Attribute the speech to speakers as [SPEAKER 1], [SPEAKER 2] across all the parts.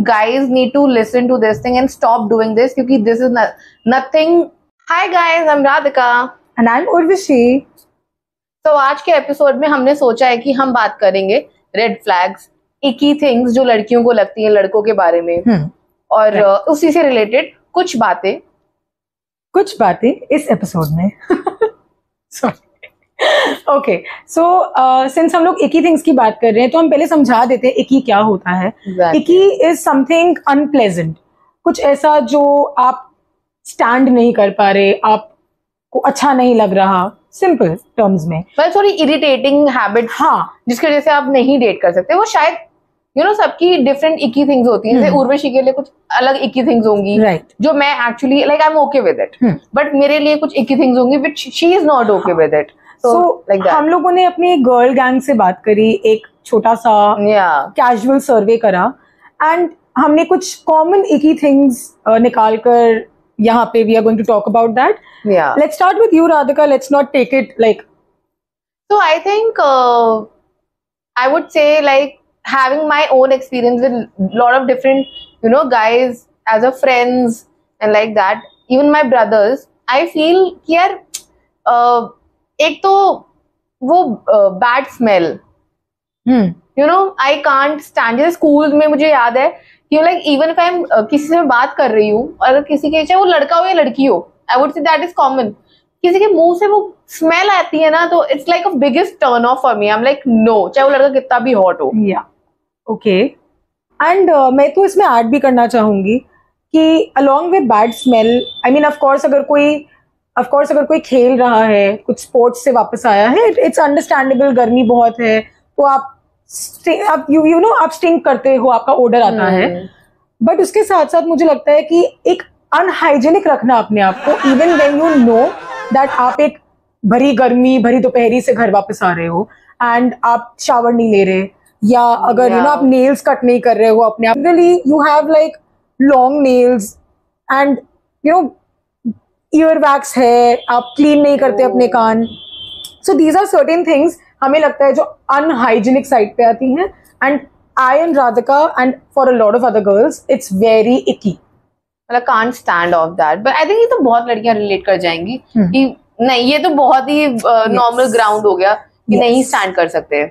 [SPEAKER 1] guys need to listen to this thing and stop doing this क्योंकि this is nothing. Hi guys, I'm Radhika
[SPEAKER 2] and I'm Urvashi.
[SPEAKER 1] तो आज के episode में हमने सोचा है कि हम बात करेंगे रेड फ्लैग्स, इकी थिंग्स जो लड़कियों को लगती हैं लड़कों के बारे में, और उसी से रिलेटेड कुछ बातें इस एपिसोड में.
[SPEAKER 2] ओके, सो सिंस हम लोग इकी थिंग्स की बात कर रहे हैं तो हम पहले समझा देते हैं इकी क्या होता है. इकी इज समथिंग अनप्लेजेंट, कुछ ऐसा जो आप स्टैंड नहीं कर पा रहे, आपको अच्छा नहीं लग रहा, सिंपल टर्म्स में.
[SPEAKER 1] पर थोड़ी इरिटेटिंग हैबिट,
[SPEAKER 2] हाँ,
[SPEAKER 1] जिसकी वजह से आप नहीं डेट कर सकते. वो शायद सबकी डिफरेंट इकी थिंग्स होती है. जैसे उर्वशी के लिए कुछ अलग इकी थिंग्स होंगी, जो मैं actually like I am okay with it, but मेरे लिए कुछ इकी थिंग्स होंगी which she is not okay with it.
[SPEAKER 2] So, हम लोगों ने अपने गर्ल गैंग से बात करी, एक छोटा सा कैजुअल सर्वे करा, एंड हमने कुछ कॉमन इकी थिंग्स निकाल कर यहाँ पे we are going to talk about that. Let's start with you Radhika, let's not take it like.
[SPEAKER 1] So I think I would say like having my own experience with lot of different guys as a friends and like that, even my brothers, I feel कि यार एक तो वो bad smell, I can't stand. जैसे school में मुझे याद है कि like even if I am किसी से बात कर रही हूँ और किसी के, चाहे वो लड़का हो या लड़की हो, आई would say that is common, किसी के मुंह से वो स्मेल आती है ना, तो it's like a biggest turn off for me. I am like no, चाहे वो लड़का कितना भी हॉट हो.
[SPEAKER 2] ओके, एंड मैं तो इसमें ऐड भी करना चाहूंगी कि along with bad smell, I mean of course अगर कोई खेल रहा है, कुछ स्पोर्ट्स से वापस आया है, इट्स अंडरस्टैंडेबल, गर्मी बहुत है तो आप स्टिंक करते हो, आपका ओडर आता है. बट उसके साथ साथ मुझे लगता है कि एक अनहाइजेनिक रखना अपने आप को, even when you know that आप एक भरी गर्मी, भरी दोपहरी से घर वापस आ रहे हो एंड आप शावर नहीं ले रहे, या अगर आप नेल्स कट नहीं कर रहे हो अपने आप, really you have like long nails and ear wax है, आप क्लीन नहीं करते अपने कान. So these are certain things हमें लगता है जो अनहाइजीनिक साइड पे आती हैं, and I and Radhika and for a lot of other girls it's very icky.
[SPEAKER 1] मतलब can't stand of that. But I think ये तो बहुत लड़कियां रिलेट कर जाएंगी कि नहीं, ये तो बहुत ही नॉर्मल ग्राउंड हो गया कि नहीं स्टैंड कर सकते.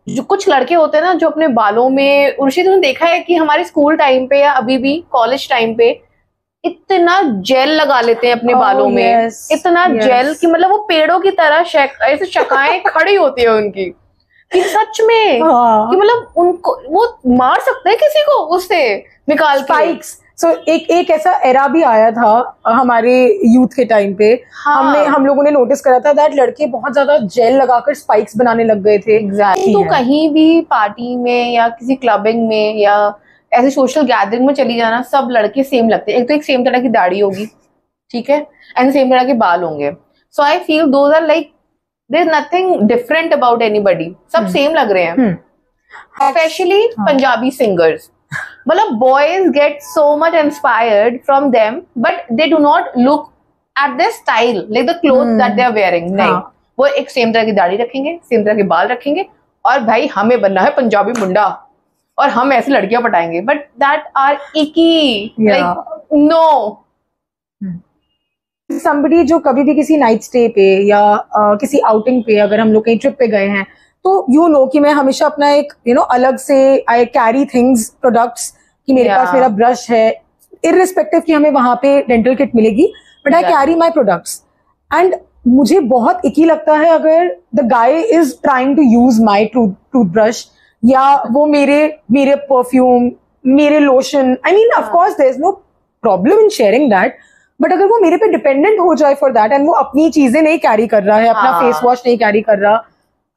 [SPEAKER 1] जो कुछ लड़के होते हैं ना जो अपने बालों में, उर्शी तुमने देखा है कि हमारे स्कूल टाइम पे या अभी भी कॉलेज टाइम पे इतना जेल लगा लेते हैं अपने बालों में, इतना जेल कि मतलब वो पेड़ों की तरह ऐसे शाखाएं खड़ी होती है उनकी, कि सच में कि मतलब उनको वो मार सकते हैं किसी को उससे निकाल
[SPEAKER 2] स्पाइक्स. सो एक ऐसा एरा भी आया था हमारे यूथ के टाइम पे. हम लोगों ने नोटिस करा था दैट लड़के बहुत ज्यादा जेल लगाकर स्पाइक्स बनाने लग गए थे.
[SPEAKER 1] तो कहीं भी पार्टी में या किसी क्लबिंग में या ऐसे सोशल गैदरिंग में चली जाना, सब लड़के सेम लगते हैं. एक तो एक सेम तरह की दाढ़ी होगी, ठीक है, एंड सेम तरह के बाल होंगे. So I feel those are like there is nothing different about anybody, सब सेम लग रहे हैं. स्पेशली पंजाबी सिंगर्स, मतलब boys get so much inspired from them, but they do not look at their style like the cloth that they are wearing. नहीं, वो एक same तरह की दाढ़ी रखेंगे, सेम तरह के बाल रखेंगे, और भाई हमें बनना है पंजाबी मुंडा और हम ऐसे लड़कियां पटाएंगे. But that are icky, like no.
[SPEAKER 2] somebody जो कभी भी किसी नाइट स्टे पे या किसी आउटिंग पे, अगर हम लोग कहीं ट्रिप पे गए हैं, तो यू नो कि मैं हमेशा अपना एक अलग से आई कैरी थिंग्स, प्रोडक्ट्स, कि मेरे पास मेरा ब्रश है, इररिस्पेक्टिव कि हमें वहां पे डेंटल किट मिलेगी, but I carry my products. And मुझे बहुत इकी लगता है अगर the guy is trying to use my toothbrush, या वो मेरे परफ्यूम, मेरे lotion, I mean of course there is no problem in sharing that, but अगर वो मेरे पे डिपेंडेंट हो जाए फॉर दैट एंड वो अपनी चीजें नहीं कैरी कर रहा है, अपना फेस वॉश नहीं कैरी कर रहा,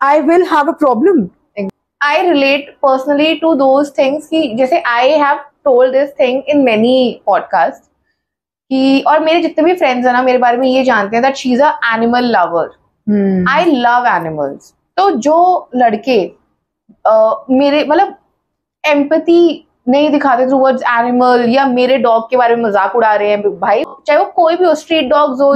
[SPEAKER 2] I will have a problem.
[SPEAKER 1] I relate personally to those things कि जैसे I have told this thing in many podcast कि, और मेरे जितने भी फ्रेंड्स है ना मेरे बारे में ये जानते हैं that she is a animal lover. I love animals. तो जो लड़के मेरे मतलब एम्पैथी नहीं दिखाते टुवर्ड्स एनिमल, या मेरे डॉग के बारे में मजाक उड़ा रहे हैं, भाई चाहे वो कोई भी हो, स्ट्रीट डॉग्स हो,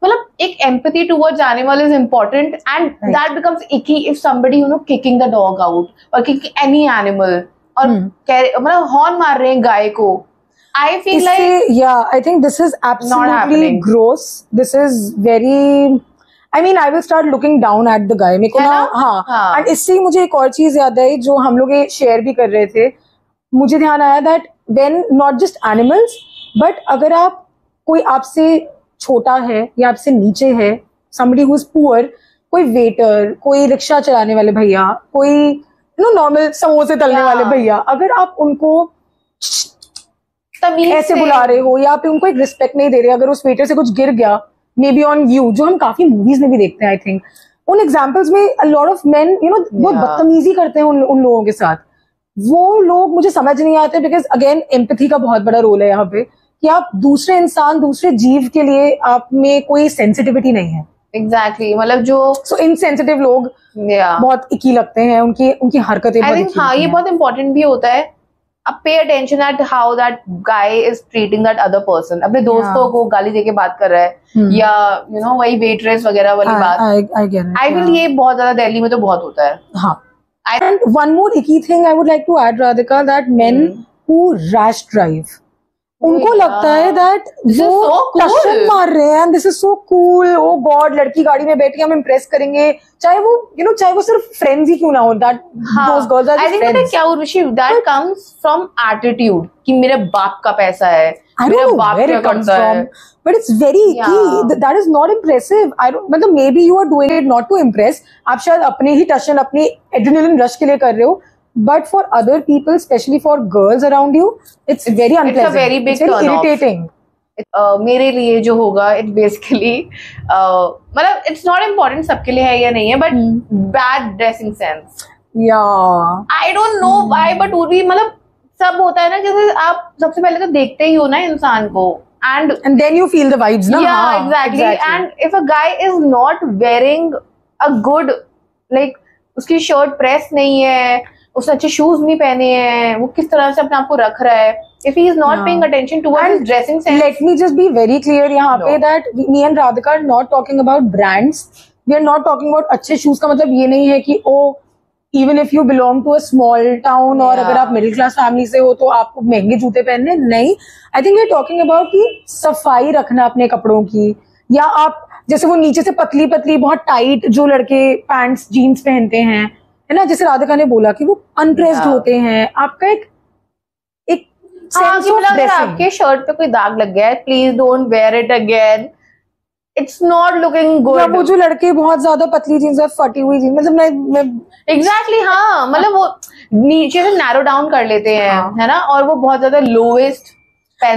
[SPEAKER 1] मतलब एक empathy towards animal is important, and that becomes icky if somebody kicking the dog out or kicking any animal और मतलब हॉर्न मार रहे हैं गाय को. I feel like
[SPEAKER 2] yeah, I think this is absolutely gross. This is very, I mean, I will start looking down at the guy. मेरे को ना, हाँ. And इससे मुझे एक और चीज याद आई जो हम लोग ये शेयर भी कर रहे थे. मुझे ध्यान आया that when not just animals, but अगर आप कोई आपसे छोटा है या आपसे नीचे है, somebody who is poor, कोई वेटर, कोई रिक्शा चलाने वाले भैया, कोई नॉर्मल समोसे तलने वाले भैया, अगर आप उनको ऐसे बुला रहे हो या आप उनको एक रिस्पेक्ट नहीं दे रहे, अगर उस वेटर से कुछ गिर गया, मे बी ऑन यू, जो हम काफी मूवीज में भी देखते हैं, आई थिंक उन एग्जाम्पल्स में अ लॉट ऑफ मेन बहुत बदतमीजी करते हैं उन लोगों के साथ. वो लोग मुझे समझ नहीं आते, बिकॉज अगेन एम्पैथी का बहुत बड़ा रोल है यहाँ पे, कि आप दूसरे इंसान, दूसरे जीव के लिए आप में कोई सेंसिटिविटी नहीं है.
[SPEAKER 1] एग्जैक्टली मतलब जो
[SPEAKER 2] इनसेंसिटिव लोग बहुत इकी लगते हैं, उनकी हरकतें.
[SPEAKER 1] आई थिंक हाँ, ये बहुत इंपॉर्टेंट भी होता है. अब pay attention eight how that guy is treating that other person. अपने दोस्तों को गाली देके बात कर रहा है, या वही वेटरेस वगैरह वाली बात. आई विल ये बहुत ज्यादा दिल्ली में तो बहुत होता है.
[SPEAKER 2] हाँ. And one more icky thing I would like to add, Radhika, that men who rash drive, उनको लगता है that वो टशन मार रहे हैं, and this is so cool. Oh God, लड़की गाड़ी में बैठी हम इम्प्रेस करेंगे, चाहे वो चाहे वो सिर्फ फ्रेंड्स ही क्यों ना हो. That those girls are just friends.
[SPEAKER 1] क्या Urvashi, that comes from attitude कि मेरे बाप का पैसा है, मेरा बाप क्या करता है.
[SPEAKER 2] But it's very icky. That is not impressive. मतलब maybe you are doing it not to impress. आप शायद अपने ही टशन, अपने adrenaline rush के लिए कर रहे हो. But for other people, especially for girls around you, it's very unpleasant.
[SPEAKER 1] It's a very big
[SPEAKER 2] turn off. Irritating.
[SPEAKER 1] मेरे लिए जो होगा, it basically मतलब it's not important सबके लिए है या नहीं है, but bad dressing sense.
[SPEAKER 2] Yeah.
[SPEAKER 1] I don't know why, but वो भी मतलब सब होता है ना, जैसे आप सबसे पहले तो देखते ही हो ना इंसान को, and
[SPEAKER 2] then you feel the vibes, ना?
[SPEAKER 1] Yeah, exactly. And if a guy is not wearing a good, like उसकी शर्ट प्रेस नहीं है, उसने अच्छे शूज नहीं पहने हैं, वो किस तरह से अपने आप को रख रहा है, if he is not paying attention towards his dressing sense.
[SPEAKER 2] Let me just be very clear यहाँ पे that me and Radhika are not talking about brands. We are not talking about अच्छे शूज का मतलब ये नहीं है कि even if you belong to a small town और अगर आप मिडिल क्लास फैमिली से हो तो आपको महंगे जूते पहनने, नहीं. I think we are talking about कि सफाई रखना अपने कपड़ों की, या आप जैसे वो नीचे से पतली पतली बहुत टाइट जो लड़के पैंट्स जीन्स पहनते हैं, है ना, जैसे राधिका ने बोला कि वो अनप्रेस्ड होते हैं. आपका एक सेंस ऑफ ड्रेसिंग.
[SPEAKER 1] आपके शर्ट पे कोई दाग लग गया है, please don't wear it again, it's not looking good.
[SPEAKER 2] वो जो लड़के बहुत ज्यादा पतली जीन्स और फटी हुई जीन्स, मतलब मैं
[SPEAKER 1] एग्जैक्टली हाँ, मतलब वो नीचे से नैरो डाउन कर लेते हैं, है ना, और वो बहुत ज्यादा लोवेस्ट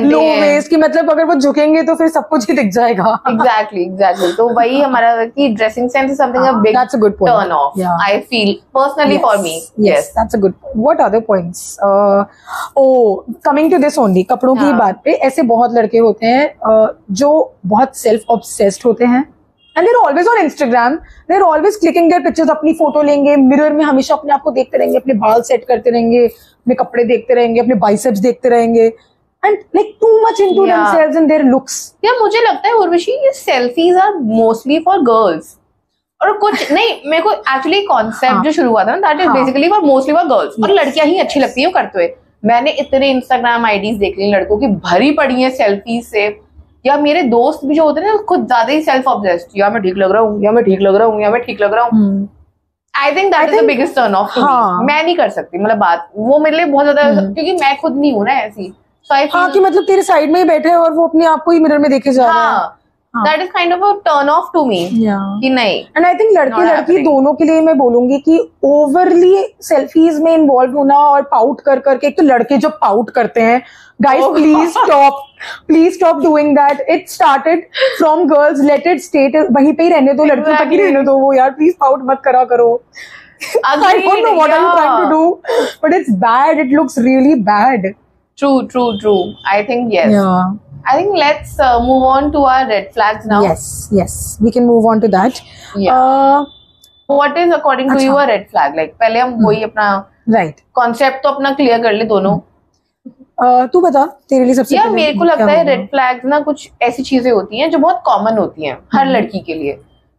[SPEAKER 2] लो वेस्ट की, मतलब अगर वो झुकेंगे तो फिर सब कुछ ही दिख जाएगा.
[SPEAKER 1] एग्जैक्टली. तो वही हमारा कि dressing sense is something a big turn off, I feel personally for me.
[SPEAKER 2] Yes, that's a good. What other points? Coming to this only, कपड़ों की बात पे, ऐसे बहुत लड़के होते हैं जो बहुत सेल्फ ऑब्सेस्ड होते हैं, and they're always on Instagram. They're always clicking their pictures. अपनी फोटो लेंगे, मिरर में हमेशा अपने आप को देखते रहेंगे, अपने बाल सेट करते रहेंगे, अपने कपड़े देखते रहेंगे, अपने बाइसेप्स देखते रहेंगे, and like too much into themselves and their looks.
[SPEAKER 1] Yeah, मुझे लगता है उर्वशी ये selfies are mostly for girls. और कुछ नहीं, मेरे को एक्चुअली कॉन्सेप्ट जो शुरू हुआ था ना, that is basically for mostly for girls. और लड़कियां ही अच्छी लगती है करते हुए. मैंने इतने इंस्टाग्राम आईडीज देख ली लड़कों की भरी पड़ी है सेल्फीज से, या मेरे दोस्त भी जो होते हैं ना खुद ज्यादा ही सेल्फ ऑब्सेस्ड, या मैं ठीक लग रहा हूँ, या मैं ठीक लग रहा हूँ, या मैं ठीक लग रहा हूँ. आई think that is the biggest turn of. मैं नहीं कर सकती, मतलब बात वो मेरे लिए बहुत ज्यादा, क्योंकि मैं खुद नहीं हूँ ना ऐसी.
[SPEAKER 2] हाँ, कि मतलब तेरे साइड में ही बैठे और वो अपने आप को ही मिरर में देखे जा रहे हैं.
[SPEAKER 1] That is kind of a turn off to me. कि नहीं.
[SPEAKER 2] And I think लड़के लड़की दोनों के लिए मैं बोलूंगी कि ओवरली सेल्फीज में इन्वॉल्व होना और पाउट कर करके, एक तो लड़के जो पाउट करते हैं, guys please stop doing that. It started from girls. Let it stay वहीं पे ही रहने दो, लड़कियों तक ही रहने दो वो यार, प्लीज पाउट मत करा करो. I don't know what I'm trying to do, but it's bad. It looks really bad.
[SPEAKER 1] True. I think yes.
[SPEAKER 2] Yeah.
[SPEAKER 1] I think let's move on to our red flags now.
[SPEAKER 2] Yes. We can move on to that.
[SPEAKER 1] Yeah. What is according to you a red flag? Like पहले हम वही अपना concept तो अपना clear कर ले दोनों.
[SPEAKER 2] तू बता, तेरे लिए सबसे
[SPEAKER 1] पहले मेरे को लगता है red flags ना कुछ ऐसी चीजें होती हैं जो बहुत common होती हैं हर लड़की के लिए,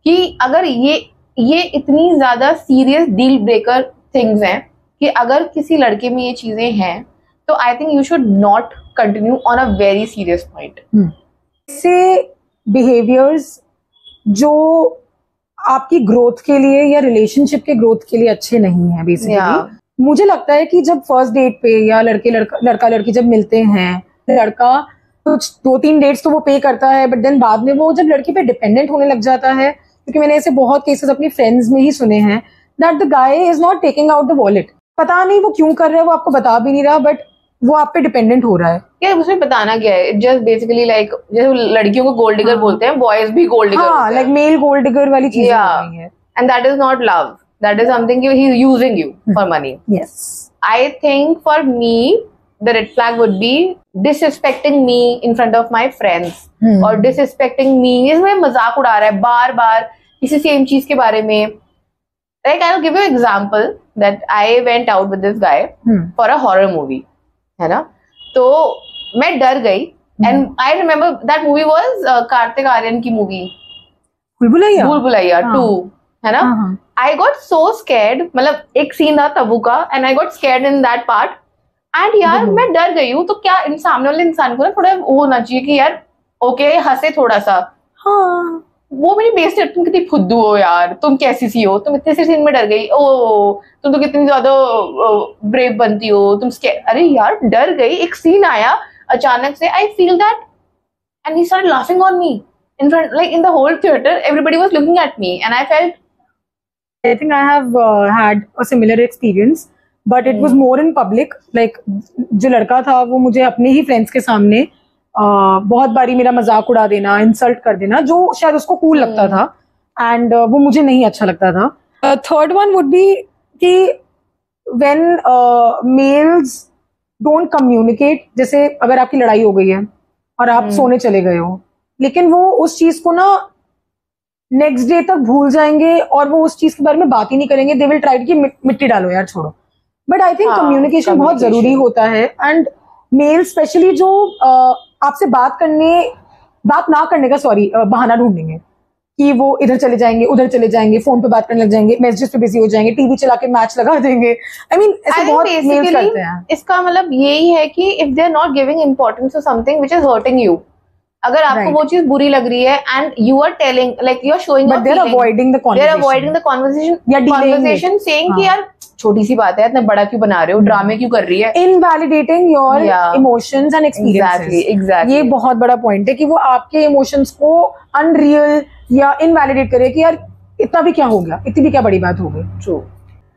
[SPEAKER 1] कि अगर ये इतनी ज्यादा serious deal breaker things हैं कि अगर किसी लड़के में ये चीजें हैं तो आई think you should not continue on a very serious point.
[SPEAKER 2] से बिहेवियर्स जो आपकी ग्रोथ के लिए या रिलेशनशिप के ग्रोथ के लिए अच्छे नहीं है बेसिकली। मुझे लगता है कि जब फर्स्ट डेट पे या लड़का लड़की जब मिलते हैं, लड़का कुछ 2-3 डेट्स तो वो पे करता है, बट देन बाद में वो जब लड़की पे डिपेंडेंट होने लग जाता है, क्योंकि मैंने ऐसे बहुत केसेस अपनी फ्रेंड्स में ही सुने हैं that the guy is not taking out the wallet. पता नहीं वो क्यों कर रहा है, वो आपको बता भी नहीं रहा, बट वो आप पे डिपेंडेंट हो रहा है।
[SPEAKER 1] यार उसमें बताना क्या है, जस्ट बेसिकली लाइक जैसे लड़कियों को गोल्ड डिगर बोलते हैं, बॉयज भी गोल्ड डिगर,
[SPEAKER 2] हाँ, लाइक मेल गोल्ड डिगर वाली चीज है,
[SPEAKER 1] and that is not love, that is something he is using you for money.
[SPEAKER 2] Yes,
[SPEAKER 1] I think for me the red flag would be disrespecting me in front of my friends, or disrespecting me इसमें मजाक उड़ा रहा है बार बार किसी same चीज के बारे में। Like I'll give you an example that I went out with this guy for a horror movie, है ना, तो मैं डर गई, and I remember that movie was Kartik Aaryan की मूवी भूल-भुलैया 2, है ना। I got so scared, मतलब एक सीन था तब्बू का, and I got scared in that part. And यार मैं डर गई हूँ, तो क्या इन सामने वाले इंसान को ना थोड़ा वो होना चाहिए कि यार ओके हंसे थोड़ा सा। हाँ, वो मेरी बेइज्जती, तुम कितनी फुद्दू हो यार, तुम कैसी सी हो, तुम इतने से सीन में डर गई, ओ तुम तो कितनी ज्यादा ब्रेव बनती हो तुम। अरे यार डर गई, एक सीन आया अचानक से, I feel that and he started laughing on me in front, like in the whole theater everybody was looking at me and I
[SPEAKER 2] think I have had a similar experience, but it was more in public. Like जो लड़का था वो मुझे अपने ही friends के सामने बहुत बारी मेरा मजाक उड़ा देना, इंसल्ट कर देना, जो शायद उसको कूल लगता था, एंड वो मुझे नहीं अच्छा लगता था। थर्ड वन वुड बी कि व्हेन मेल्स डोंट कम्युनिकेट, जैसे अगर आपकी लड़ाई हो गई है और आप सोने चले गए हो, लेकिन वो उस चीज को ना नेक्स्ट डे तक भूल जाएंगे और वो उस चीज के बारे में बात ही नहीं करेंगे। दे विल ट्राई कि मिट्टी डालो यार, छोड़ो। बट आई थिंक कम्युनिकेशन बहुत जरूरी होता है, एंड मेल स्पेशली जो आपसे बात ना करने का बहाना ढूंढेंगे कि वो इधर चले जाएंगे, उधर चले जाएंगे, फोन पे बात करने लग जाएंगे, मैसेजेस पे बिजी हो जाएंगे, टीवी चला के मैच लगा देंगे। आई मीन ऐसे बहुत मेल्स करते हैं।
[SPEAKER 1] इसका मतलब यही है कि if they are not giving importance to something which is hurting you, अगर आपको वो चीज बुरी लग रही है and you are telling, like you are showing,
[SPEAKER 2] but they are avoiding the
[SPEAKER 1] conversation saying कि यार छोटी सी बात है, इतना बड़ा क्यों बना रहे हो, ड्रामे क्यों कर रही है,
[SPEAKER 2] invalidating your emotions and experiences.
[SPEAKER 1] Exactly
[SPEAKER 2] ये बहुत बड़ा पॉइंट है कि वो आपके इमोशंस को अनरियल या इनवैलिडेट करे कि यार इतना भी क्या हो गया, इतनी भी क्या बड़ी बात हो गई।
[SPEAKER 1] ट्रू।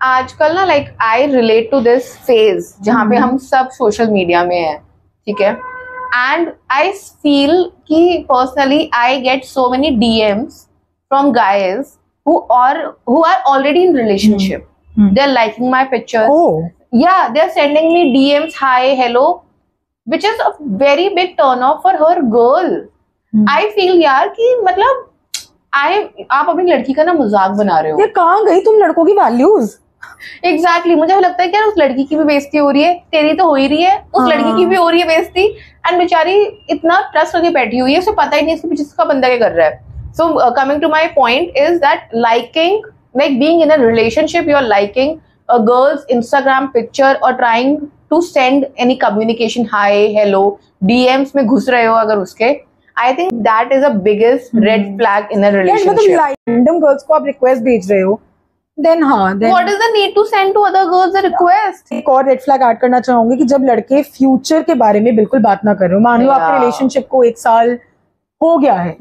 [SPEAKER 1] आजकल ना like I relate to this phase जहाँ पे हम सब सोशल मीडिया में है, ठीक है, and I feel कि personally I get so many DMs from guys who are already in relationship. They're liking my pictures. Yeah, they're sending me DMs, hi, hello, which is a very big turn off for her girl. I feel यार कि मतलब आप अपनी लड़की का ना मजाक बना रहे हो।
[SPEAKER 2] ये कहाँ गई तुम लड़कों की वैल्यूज?
[SPEAKER 1] एग्जैक्टली मुझे लगता है कि यार उस लड़की की भी बेइज्जती हो रही है, तेरी तो हो ही रही है, उस लड़की की भी हो रही है बेइज्जती, एंड बेचारी इतना ट्रस्ट करके बैठी हुई है, उसे पता ही नहीं इसके पीछे इसका बंदा क्या कर रहा है। So coming to my point is that liking, like being in a relationship, you are liking a girls Instagram picture और trying to send any communication, hi hello, DMs में घुस रहे हो अगर उसके, I think that is a biggest red flag in a relationship.
[SPEAKER 2] Random girls को आप request भेज रहे हो, then
[SPEAKER 1] what is the need to send to other girls a request?
[SPEAKER 2] एक और रेड फ्लैग ऐड करना चाहूंगी कि जब लड़के फ्यूचर के बारे में बिल्कुल बात ना करें, मान लो आपके रिलेशनशिप को 1 साल हो गया है,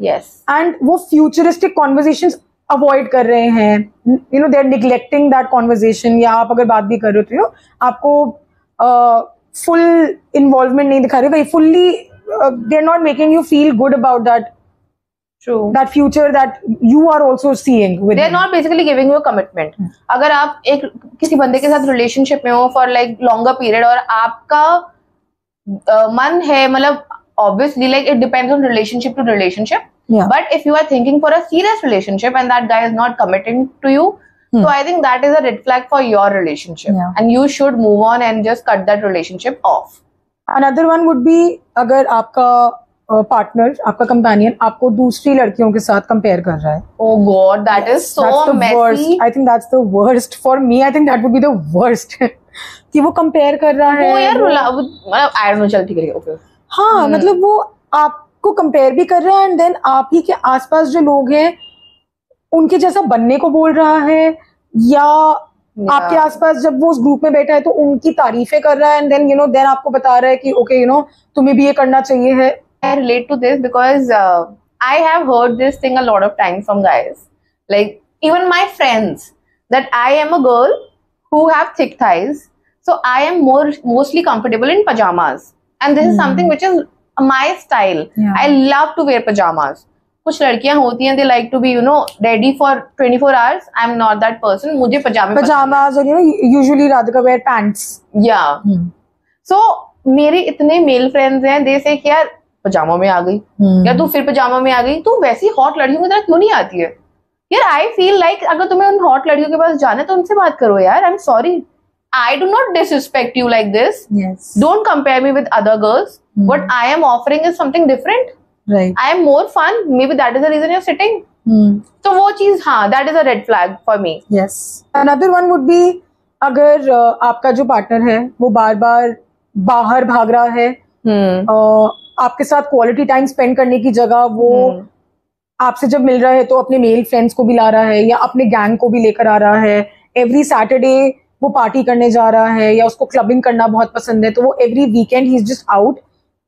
[SPEAKER 2] एंड वो फ्यूचरिस्टिक कॉन्वर्सेशंस अवॉइड कर रहे हैं, you know they are neglecting that conversation, या आप अगर बात भी कर रहे हो तो आपको फुल इन्वॉल्वमेंट नहीं दिखा रहे, वही fully they are not making you feel good about that
[SPEAKER 1] True.
[SPEAKER 2] that future that you are also seeing with
[SPEAKER 1] they are not basically giving you a commitment. अगर आप एक किसी बंदे के साथ रिलेशनशिप में हो for like longer period और आपका मन है, मतलब obviously like it depends on relationship to relationship, but if you are thinking for a serious relationship and that guy is not committing to you, so I think that is a red flag for your relationship, and you should move on and just cut that relationship off.
[SPEAKER 2] Another one would be अगर आपका partner, आपका companion आपको दूसरी लड़कियों के साथ compare कर रहा है।
[SPEAKER 1] Oh God, that is so messy.
[SPEAKER 2] I think that's the worst for me. I think that would be the worst. कि वो कंपेयर कर रहा है
[SPEAKER 1] वो यार आई डोंट नो, चल ठीक है ओके।
[SPEAKER 2] हाँ मतलब वो आपको कंपेयर भी कर रहा है एंड देन आप ही के आसपास जो लोग हैं उनके जैसा बनने को बोल रहा है, या आपके आसपास जब वो उस ग्रुप में बैठा है तो उनकी तारीफें कर रहा है एंड देन देन आपको बता रहा है कि ओके तुम्हें भी ये करना चाहिए है।
[SPEAKER 1] I relate to this because I have heard this thing a lot of times from guys, like even my friends, that I am a girl who have thick thighs, so I am mostly comfortable in pajamas, and this is something which is my style. I love to wear pajamas. कुछ लड़कियां होती हैं, they like to be ready for 24 hours. I'm not that person. मुझे
[SPEAKER 2] pajamas और usually Radhika wear pants.
[SPEAKER 1] Yeah. So मेरे इतने male friends हैं, they say कि यार पजामा में आ गई, या तू फिर पजामा में आ गई, तू वैसी हॉट लड़कियों की तरह क्यों नहीं आती है यार। आई फील लाइक अगर तुम्हें उन हॉट लड़कियों के पास जाना है तो उनसे बात करो यार। I am sorry, I do not disrespect you like this, don't compare me with other girls, what I am offering is something different, I am more fun, may be that is the reason you are sitting. तो वो चीज, हाँ, that is a red flag for me.
[SPEAKER 2] Yes, another one would be अगर आपका जो partner है वो बार बार बाहर भाग रहा है, आपके साथ क्वालिटी टाइम स्पेंड करने की जगह वो आपसे जब मिल रहा है तो अपने मेल फ्रेंड्स को भी ला रहा है या अपने गैंग को भी लेकर आ रहा है, एवरी सैटरडे वो पार्टी करने जा रहा है या उसको क्लबिंग करना बहुत पसंद है तो वो एवरी वीकेंड ही is just out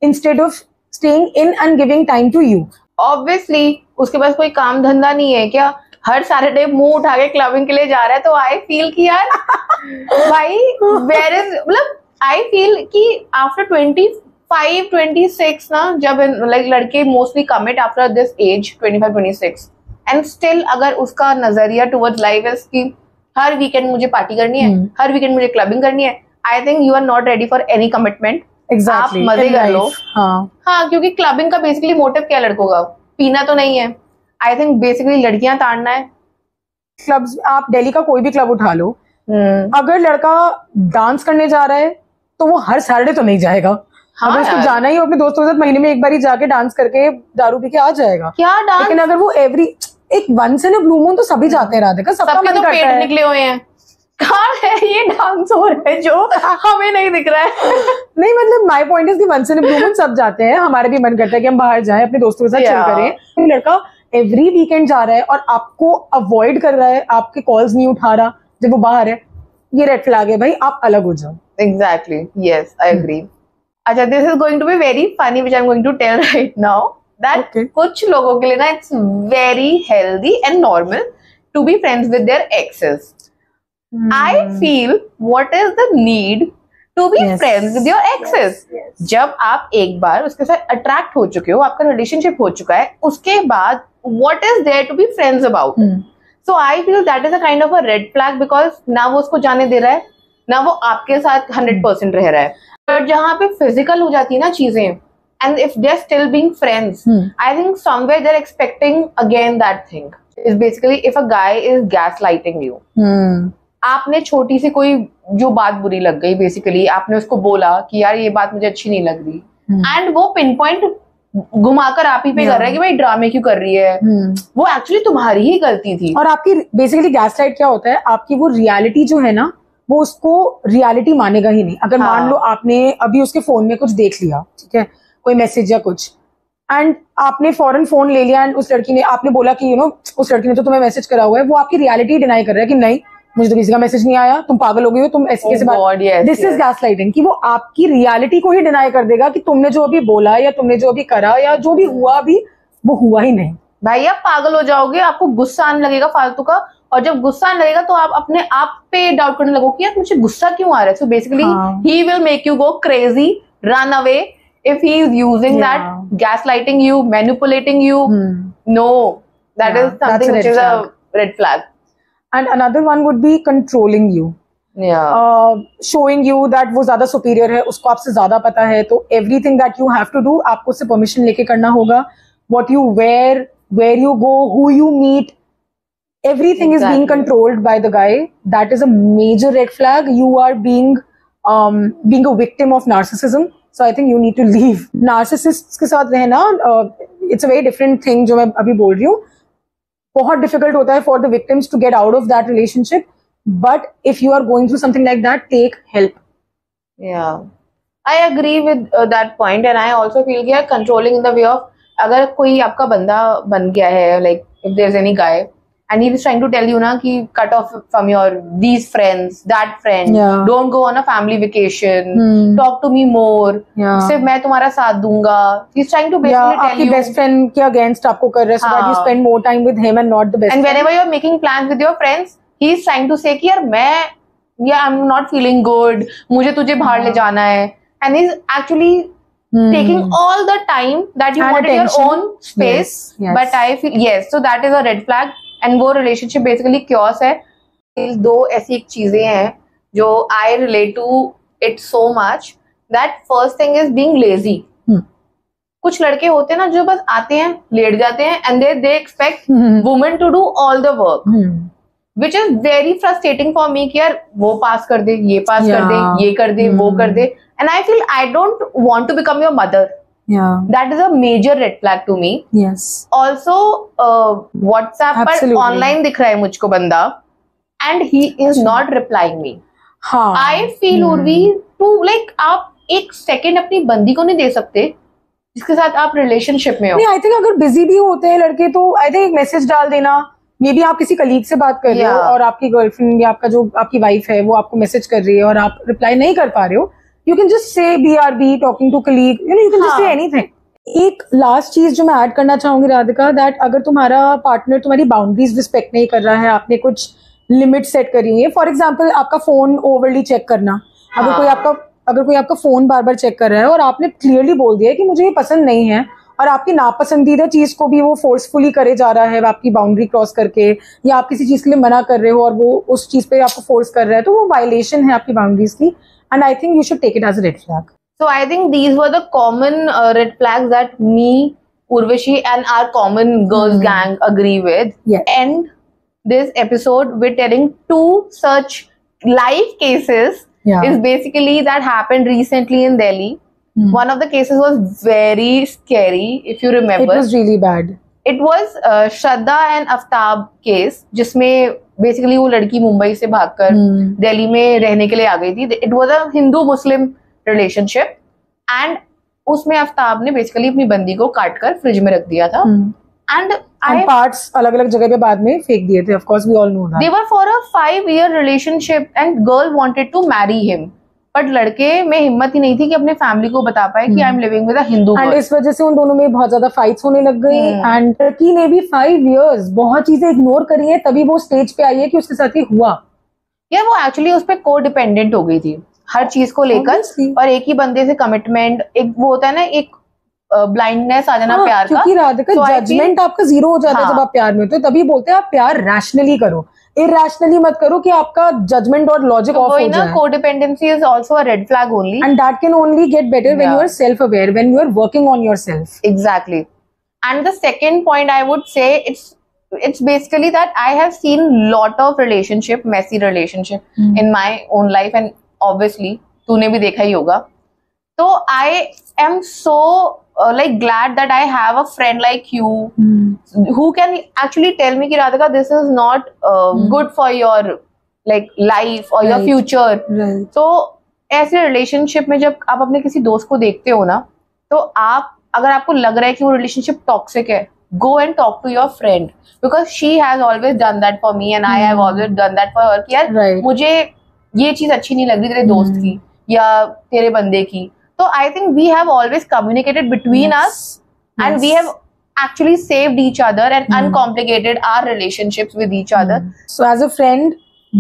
[SPEAKER 2] instead of staying in and giving time to you.
[SPEAKER 1] Obviously उसके पास कोई काम धंधा नहीं है क्या, हर सैटरडे मुंह उठा के क्लबिंग के लिए जा रहा है। तो आई फील कि यार भाई वेयर इज, मतलब आई फील कि आफ्टर 25-26 ना, जब लाइक लड़के mostly commit after this age 25-26 and still अगर उसका नजरिया टुवर्ड्स लाइफ है कि हर वीकेंड मुझे पार्टी करनी है, हर वीकेंड मुझे क्लबिंग करनी है, I think you are not ready for any commitment. आप मजे कर लो। हाँ, क्योंकि क्लबिंग का बेसिकली मोटिव क्या है लड़कों का, पीना तो नहीं है। आई थिंक बेसिकली लड़कियां ताड़ना है।
[SPEAKER 2] क्लब्स, आप दिल्ली का कोई भी क्लब उठा लो, अगर लड़का डांस करने जा रहा है तो वो हर सैटरडे तो नहीं जाएगा। हाँ, अगर उसको जाना ही अपने दोस्तों के साथ महीने में एक बार ही जाके डांस करके दारू पी के आ जाएगा
[SPEAKER 1] क्या डांस।
[SPEAKER 2] लेकिन अगर वो एवरी एक once in a blue moon तो सभी जाते हैं राधिका, सबका मन करता है।
[SPEAKER 1] निकले हुए हैं, कहाँ है ये डांस हो रहा है जो हमें नहीं दिख रहा है।
[SPEAKER 2] नहीं मतलब माय पॉइंट इज कि once in a blue moon सब जाते हैं, हमारे भी मन करता है कि हम बाहर जाएं अपने दोस्तों के साथ चिल करें। लड़का एवरी वीकेंड जा रहा है और आपको अवॉइड कर रहा है, आपके कॉल्स नहीं उठा रहा जब वो बाहर है, ये रेड फ्लैग है भाई, आप अलग हो जाओ।
[SPEAKER 1] Exactly, yes, I agree. अच्छा, this is going to be very funny which I am going to tell right now, that कुछ लोगों के लिए ना it's very healthy and normal to be friends with their exes. I feel what is the need to be friends with your exes? जब आप एक बार उसके साथ अट्रैक्ट हो चुके हो, आपका रिलेशनशिप हो चुका है, उसके बाद what is there to be friends about? So I feel that is a kind of a red flag because ना वो उसको जाने दे रहा है, ना वो आपके साथ 100% रह रहा है। पर जहाँ पे फिजिकल हो जाती है ना चीजें, and if they're still being friends, I think somewhere they're expecting again that thing. Is basically if a guy is gaslighting you. आपने छोटी सी कोई जो बात बुरी लग गई, बेसिकली आपने उसको बोला कि यार ये बात मुझे अच्छी नहीं लग रही, एंड वो पिन पॉइंट घुमाकर आप ही पे कर रहा है कि भाई ड्रामे क्यों कर रही है, वो एक्चुअली तुम्हारी ही गलती थी। और आपकी बेसिकली गैसलाइट क्या होता है, आपकी वो रियलिटी जो है ना वो उसको रियलिटी मानेगा ही नहीं। अगर मान लो आपने अभी उसके फोन में कुछ देख लिया, ठीक है, कोई मैसेज या कुछ, एंड आपने फौरन फोन ले लिया एंड उस लड़की ने, आपने बोला कि उस लड़की ने तो तुम्हें मैसेज करा हुआ है, वो आपकी रियलिटी डिनाई कर रहा है कि नहीं मुझे तो किसी का मैसेज नहीं आया, तुम पागल हो गई हो, तुम ऐसे कैसे बात। दिस इज गैसलाइटिंग, कि वो आपकी रियलिटी को ही डिनाई कर देगा कि तुमने जो अभी बोला या तुमने जो अभी करा या जो भी हुआ अभी वो हुआ ही नहीं। भाई आप पागल हो जाओगे, आपको गुस्सा आने लगेगा फालतू का, और जब गुस्सा आने लगेगा तो आप अपने आप पे डाउट करने लगोगे यार मुझे गुस्सा क्यों आ रहा है। So basically he will make you go crazy, run away if he is using that, gaslighting you, manipulating you. No, that is something which is a red flag.
[SPEAKER 2] And another one would be controlling you. Showing you that वो ज्यादा superior है, उसको आपसे ज्यादा पता है, तो everything that you have to do आपको उससे permission लेके करना होगा। What you wear, where you go, who you meet, everything is being controlled by the guy. That is a major red flag. You are being a victim of narcissism. So I think you need to leave. Narcissists के साथ रहना, it's a very different thing जो मैं अभी बोल रही हूँ। बहुत difficult होता है for the victims to get out of that relationship but if you are going through something like that, take help.
[SPEAKER 1] Yeah, I agree with that point, and I also feel कि controlling in the way of अगर कोई आपका बंदा बन गया है, like if there's any guy and he is trying to tell you ना कि cut off from your these friends, that friend,
[SPEAKER 2] Yeah.
[SPEAKER 1] don't go on a family vacation, talk to me more,
[SPEAKER 2] Yeah.
[SPEAKER 1] सिर्फ मैं तुम्हारा साथ दूंगा. He's trying to basically tell
[SPEAKER 2] आपकी
[SPEAKER 1] you
[SPEAKER 2] best friend के against आपको कर रहा है, so that you
[SPEAKER 1] हाँ.
[SPEAKER 2] spend more time with him and not the best
[SPEAKER 1] And
[SPEAKER 2] friend.
[SPEAKER 1] whenever you're making plans with your friends, he's trying to say कि यार I'm not feeling good, मुझे तुझे बाहर ले जाना है, and he's actually taking all the time that you
[SPEAKER 2] And
[SPEAKER 1] wanted
[SPEAKER 2] attention.
[SPEAKER 1] your own space.
[SPEAKER 2] Yes.
[SPEAKER 1] But I feel yes, so that is a red flag, and वो relationship basically chaos है. दो ऐसी एक चीजें हैं जो I relate to it so much. That first thing is being lazy. कुछ लड़के होते हैं ना जो बस आते हैं, लेट जाते हैं, and they expect women to do all the work. Which is very frustrating for me कि यार वो पास कर दे, ये पास कर दे, ये कर दे, वो कर दे, and I feel I don't want to become your mother.
[SPEAKER 2] Yeah.
[SPEAKER 1] That is a major red flag to me.
[SPEAKER 2] Yes.
[SPEAKER 1] Also, WhatsApp पर
[SPEAKER 2] Absolutely.
[SPEAKER 1] online दिख रहा है मुझको बंदा, and he is not replying me.
[SPEAKER 2] हाँ.
[SPEAKER 1] I feel Urvi to like आप एक second अपनी बंदी को नहीं दे सकते जिसके साथ आप रिलेशनशिप में हो.
[SPEAKER 2] नहीं, आई थिंक अगर बिजी भी होते हैं लड़के तो आई थिंक एक मैसेज डाल देना. मे बी आप किसी कलीग से बात कर रहे हो और आपकी गर्लफ्रेंड या आपका जो आपकी वाइफ है वो आपको मैसेज कर रही है और आप रिप्लाई नहीं कर पा रहे हो, you can just say BRB talking to colleague, you can just say anything. एक लास्ट चीज जो मैं ऐड करना चाहूंगी राधिका, दैट अगर तुम्हारा पार्टनर तुम्हारी बाउंड्रीज रिस्पेक्ट नहीं कर रहा है, आपने कुछ लिमिट सेट करी हुई है, फॉर एग्जाम्पल आपका फोन ओवरली चेक करना, अगर कोई आपका फोन बार बार चेक कर रहा है और आपने क्लियरली बोल दिया है कि मुझे ये पसंद नहीं है, और आपकी नापसंदीदा चीज को भी वो फोर्सफुली करे जा रहा है आपकी बाउंड्री क्रॉस करके, या आप किसी चीज के लिए मना कर रहे हो और वो उस चीज पे आपको फोर्स कर रहा है, तो वो वायलेशन है आपकी बाउंड्रीज की, and I think you should take it as a red flag.
[SPEAKER 1] So I think these were the common red flags that me, Urvashi, and our common girls gang agree with.
[SPEAKER 2] Yes.
[SPEAKER 1] And this episode, we're telling two such live cases. Is basically that happened recently in Delhi. One of the cases was very scary, if you remember.
[SPEAKER 2] It was really bad.
[SPEAKER 1] It was Shraddha and Aftab case, जिसमें basically वो लड़की मुंबई से भागकर दिल्ली में रहने के लिए आ गई थी. It was a Hindu-Muslim relationship, and उसमें आफ्ताब ने बेसिकली अपनी बंदी को काटकर फ्रिज में रख दिया था, and
[SPEAKER 2] पार्ट्स अलग अलग जगह पे बाद में फेंक दिए थे. Of course, we all know that.
[SPEAKER 1] They were for a 5-year relationship, and girl wanted to marry him, but लड़के में हिम्मत ही नहीं थी कि अपने फैमिली को बता पाए कि I am living with a Hindu girl.
[SPEAKER 2] And इस वजह से उन दोनों में बहुत ज्यादा फाइट्स होने लग गई, एंड लड़की ने भी 5 years बहुत चीजें इग्नोर करी है, तभी वो स्टेज पे आई है कि उसके साथ ही हुआ.
[SPEAKER 1] यार वो एक्चुअली उस पे को डिपेंडेंट हो गई थी हर चीज को लेकर, और एक ही बंदे से कमिटमेंट, एक वो होता है ना, एक ब्लाइंडनेस आ जाना प्यार का.
[SPEAKER 2] क्योंकि राधिका जजमेंट आपका जीरो हो जाता है जब आप प्यार में होते हो, तभी बोलते हैं आप प्यार रैशनली करो, irrationally मत करो कि आपका जजमेंट और लॉजिक ऑफ हो जाए.
[SPEAKER 1] Codependency is also a red flag only,
[SPEAKER 2] and that can only get better when you are self aware, when you are working on yourself.
[SPEAKER 1] Exactly. And the second point I would say it's basically that I have seen lot of messy relationship in my own life, and obviously तूने भी देखा ही होगा. तो I am so like glad that I have a friend like you who can actually tell me कि Radhika this is not good for your like life or your future. तो ऐसे relationship में जब आप अपने किसी दोस्त को देखते हो ना, तो आप अगर आपको लग रहा है कि वो relationship toxic है, go and talk to your friend, because she has always done that for me and I have always done that for her कि यार मुझे ये चीज अच्छी नहीं लग रही तेरे दोस्त की या तेरे बंदे की. So I think we have always communicated between us, and we have actually saved each other and uncomplicated our relationships with each other.
[SPEAKER 2] So as a friend,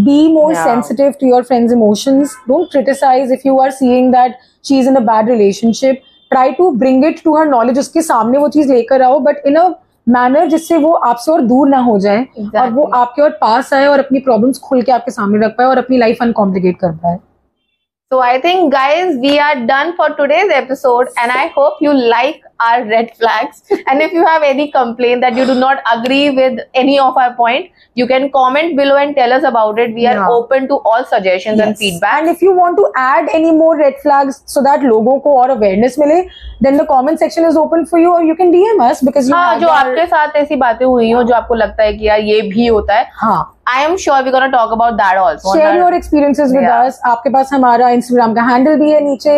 [SPEAKER 2] be more sensitive to your friend's emotions. Don't criticize if you are seeing that she is in a bad relationship. Try to bring it to her knowledge. उसके सामने वो चीज लेकर आओ, but in a manner जिससे वो आपसे और दूर ना हो जाए, और वो आपके और पास आए और अपनी प्रॉब्लम्स खुल के आपके सामने रख पाए और अपनी लाइफ अनकॉम्प्लिकेट कर पाए.
[SPEAKER 1] So I think guys, we are done for today's episode, and I hope you like our red flags. And if you have any complaint that you do not agree with any of our point, you can comment below and tell us about it. We are open to all suggestions and feedback.
[SPEAKER 2] And if you want to add any more red flags so that लोगों को और awareness मिले, then the comment section is open for you, or you can DM us because you have
[SPEAKER 1] जो आपके साथ ऐसी बातें हुई हो जो आपको लगता है कि यार ये भी होता है, I am sure we're gonna talk about that also.
[SPEAKER 2] Share your experiences with
[SPEAKER 1] Yeah.
[SPEAKER 2] us. आपके पास हमारा Instagram का हैंडल भी है नीचे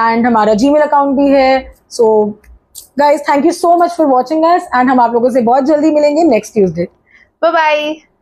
[SPEAKER 2] and हमारा Gmail अकाउंट भी है. So guys, thank you so much for watching us and हम आप लोगों से बहुत जल्दी मिलेंगे next Tuesday.
[SPEAKER 1] Bye bye.